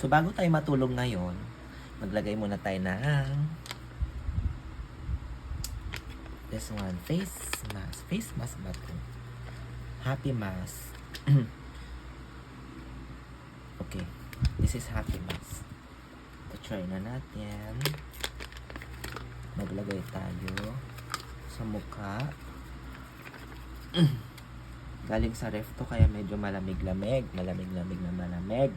So, bago tayo matulog ngayon, maglagay muna tayo ng this one, face mask. Face mask ba ito? Happy mask. Okay. This is happy mask. So, try na natin. Maglagay tayo sa mukha. Galing sa ref to, kaya medyo malamig-lamig. Malamig-lamig na malamig.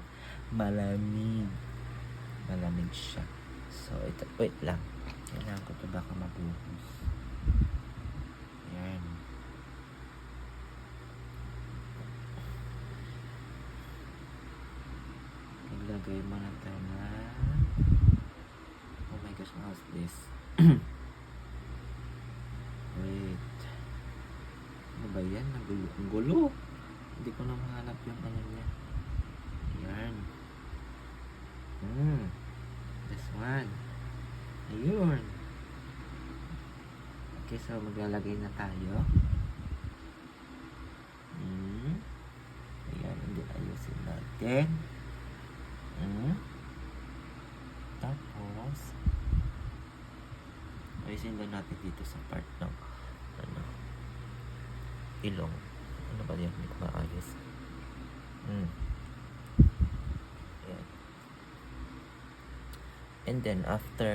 Malamig siya. So, ito, wait lang. Kailangan ko ito baka mabuhos. Ayan. Naglagay mo na tayo na. Oh my gosh, how's this? Wait. Ano ba yan? Ang gulo. Hindi ko na mahanap yung ano niya. Ayan. This one. Ayun. Okay, so maglalagay na tayo. Ayan, hindi ayusin natin. Tapos, ayusin din natin dito sa part ng ilong. Ano ba yan? Hindi ko maayos. Ayan. And then, after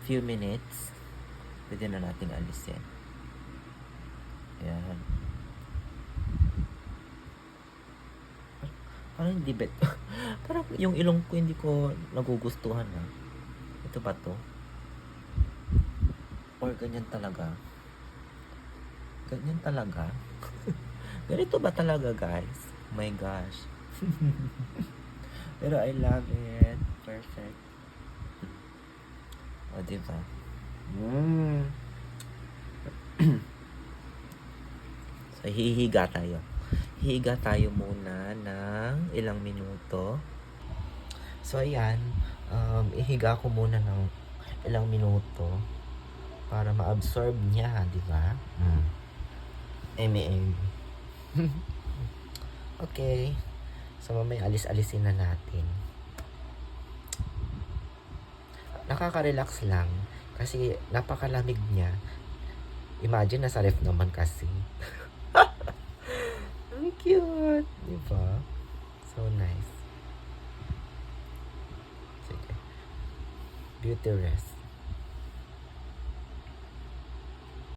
few minutes, pwede na natin alisin. Ayan. Parang hindi bet. Parang yung ilong ko hindi ko nagugustuhan na. Ito ba to? Or ganyan talaga? Ganyan talaga? Ganito ba talaga, guys? Oh my gosh. Pero I love it. Perfect. O, diba? So, hihiga tayo. Hihiga tayo muna ng ilang minuto. So, ayan. Ihiga ko muna ng ilang minuto para ma-absorb niya, di ba? Okay. So, mamaya alis-alisin na natin. Nakaka-relax lang kasi napakalamig niya. Imagine, nasa ref naman kasi. Ang cute. Diba? So nice. Sige. Beauty rest.